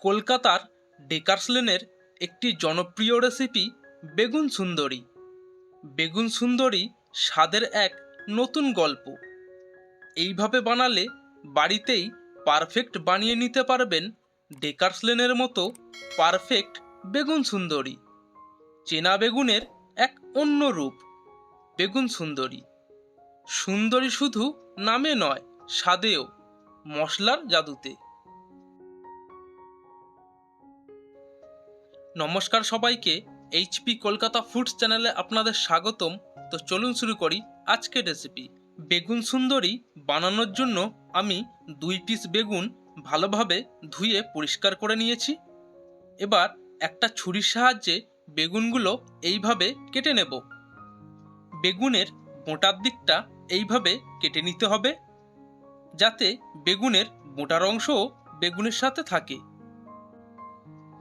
কলকাতার ডেকার্স লেনের একটি জনপ্রিয় রেসিপি বেগুন সুন্দরী। বেগুন সুন্দরী স্বাদের এক নতুন গল্প। এইভাবে বানালে বাড়িতেই পারফেক্ট বানিয়ে নিতে পারবেন ডেকার্স লেনের মতো পারফেক্ট বেগুন সুন্দরী। চেনা বেগুনের এক অন্য রূপ বেগুন সুন্দরী। সুন্দরী শুধু নামে নয়, স্বাদেও, মশলার জাদুতে। নমস্কার সবাইকে, এইচপি কলকাতা ফুডস চ্যানেলে আপনাদের স্বাগতম। তো চলুন শুরু করি আজকের রেসিপি। বেগুন সুন্দরী বানানোর জন্য আমি 2 পিস বেগুন ভালোভাবে ধুয়ে পরিষ্কার করে নিয়েছি। এবার একটা ছুরির সাহায্যে বেগুনগুলো এইভাবে কেটে নেব। বেগুনের বোঁটার দিকটা এইভাবে কেটে নিতে হবে, যাতে বেগুনের বোঁটার অংশও বেগুনের সাথে থাকে।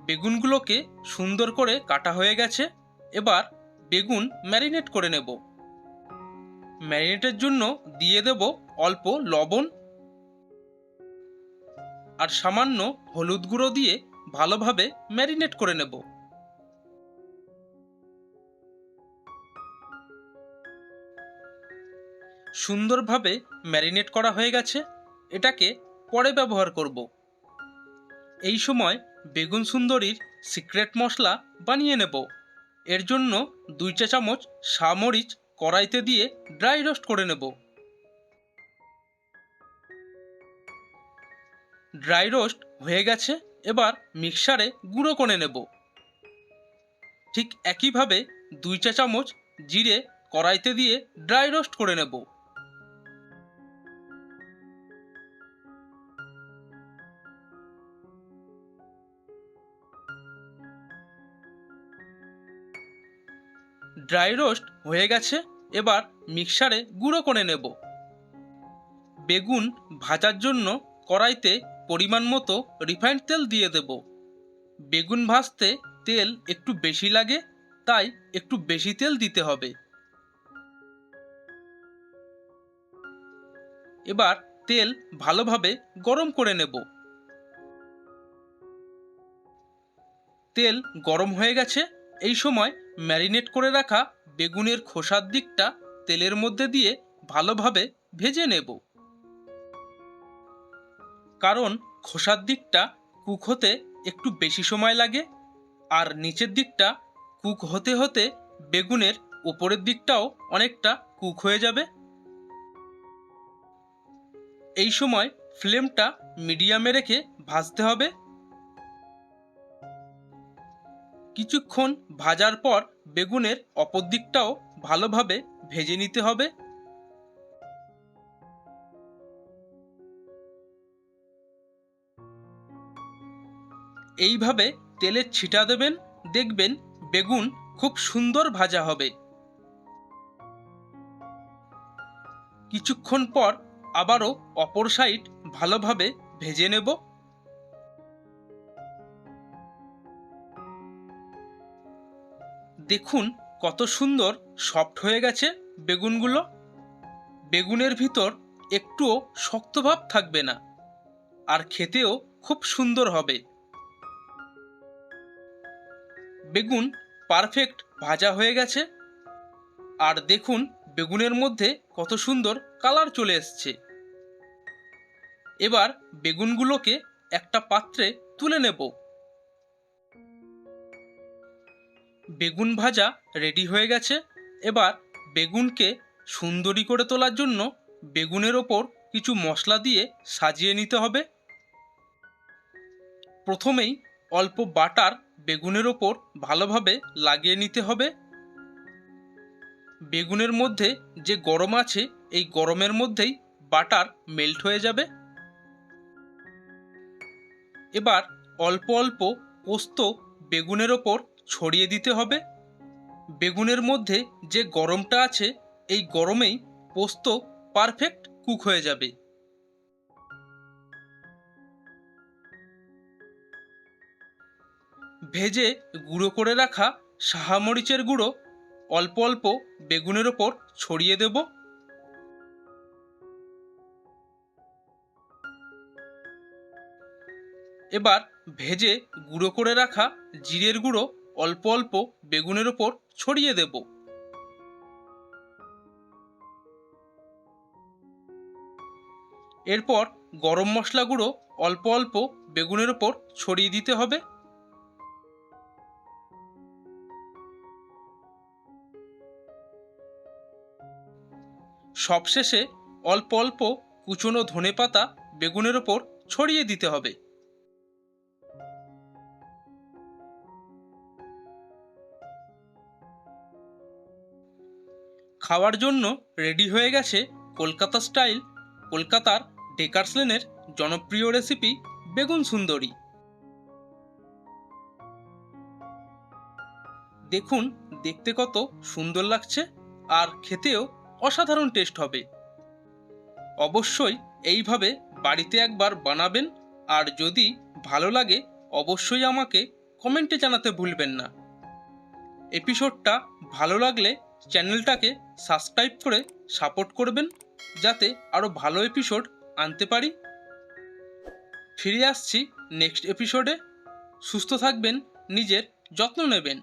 বেগুনগুলোকে সুন্দর করে কাটা হয়ে গেছে। এবার বেগুন ম্যারিনেট করে নেব। ম্যারিনেটের জন্য দিয়ে দেব অল্প লবণ আর সামান্য হলুদ গুঁড়ো দিয়ে ভালোভাবে ম্যারিনেট করে নেব। সুন্দরভাবে ম্যারিনেট করা হয়ে গেছে, এটাকে পরে ব্যবহার করব। এই সময় বেগুন সুন্দরীর সিক্রেট মশলা বানিয়ে নেব। এর জন্য 2 চা চামচ সামরিচ কড়াইতে দিয়ে ড্রাই রোস্ট করে নেব। ড্রাই রোস্ট হয়ে গেছে, এবার মিক্সারে গুঁড়ো করে নেব। ঠিক একইভাবে 2 চা চামচ জিরে কড়াইতে দিয়ে ড্রাই রোস্ট করে নেব। ড্রাই রোস্ট হয়ে গেছে, এবার মিক্সারে গুঁড়ো করে নেব। বেগুন ভাজার জন্য কড়াইতে পরিমাণ মতো রিফাইন্ড তেল দিয়ে দেব। বেগুন ভাজতে তেল একটু বেশি লাগে, তাই একটু বেশি তেল দিতে হবে। এবার তেল ভালোভাবে গরম করে নেব। তেল গরম হয়ে গেছে, এই সময় ম্যারিনেট করে রাখা বেগুনের খোসার দিকটা তেলের মধ্যে দিয়ে ভালোভাবে ভেজে নেব। কারণ খোসার দিকটা কুক হতে একটু বেশি সময় লাগে, আর নিচের দিকটা কুক হতে হতে বেগুনের উপরের দিকটাও অনেকটা কুক হয়ে যাবে। এই সময় ফ্লেমটা মিডিয়ামে রেখে ভাজতে হবে। কিছুক্ষণ ভাজার পর বেগুনের অপর দিকটাও ভালোভাবে ভেজে নিতে হবে। এইভাবে তেলের ছিটা দেবেন, দেখবেন বেগুন খুব সুন্দর ভাজা হবে। কিছুক্ষণ পর আবারও অপর সাইড ভালোভাবে ভেজে নেব। দেখুন কত সুন্দর সফট হয়ে গেছে বেগুনগুলো। বেগুনের ভিতর একটুও শক্ত ভাব থাকবে না, আর খেতেও খুব সুন্দর হবে। বেগুন পারফেক্ট ভাজা হয়ে গেছে, আর দেখুন বেগুনের মধ্যে কত সুন্দর কালার চলে এসছে। এবার বেগুনগুলোকে একটা পাত্রে তুলে নেব। বেগুন ভাজা রেডি হয়ে গেছে। এবার বেগুনকে সুন্দরী করে তোলার জন্য বেগুনের ওপর কিছু মশলা দিয়ে সাজিয়ে নিতে হবে। প্রথমেই অল্প বাটার বেগুনের ওপর ভালোভাবে লাগিয়ে নিতে হবে। বেগুনের মধ্যে যে গরম আছে, এই গরমের মধ্যেই বাটার মেল্ট হয়ে যাবে। এবার অল্প অল্প পোস্ত বেগুনের ওপর ছড়িয়ে দিতে হবে। বেগুনের মধ্যে যে গরমটা আছে, এই গরমেই পোস্ত পারফেক্ট কুক হয়ে যাবে। ভেজে গুঁড়ো করে রাখা সাহামরিচের গুঁড়ো অল্প অল্প বেগুনের ওপর ছড়িয়ে দেব। এবার ভেজে গুঁড়ো করে রাখা জিরের গুঁড়ো অল্প অল্প বেগুনের ওপর ছড়িয়ে দেব। এরপর গরম মশলা গুঁড়ো অল্প অল্প বেগুনের ওপর ছড়িয়ে দিতে হবে। সবশেষে অল্প অল্প কুচনো ধনেপাতা বেগুনের ওপর ছড়িয়ে দিতে হবে। খাওয়ার জন্য রেডি হয়ে গেছে কলকাতা স্টাইল কলকাতার ডেকার্স লেনের জনপ্রিয় রেসিপি বেগুন সুন্দরী। দেখুন দেখতে কত সুন্দর লাগছে, আর খেতেও অসাধারণ টেস্ট হবে। অবশ্যই এইভাবে বাড়িতে একবার বানাবেন, আর যদি ভালো লাগে অবশ্যই আমাকে কমেন্টে জানাতে ভুলবেন না। এপিসোডটা ভালো লাগলে চ্যানেলটাকে সাবস্ক্রাইব করে সাপোর্ট করবেন, যাতে আরও ভালো এপিসোড আনতে পারি। ফিরে আসছি নেক্সট এপিসোডে। সুস্থ থাকবেন, নিজের যত্ন নেবেন।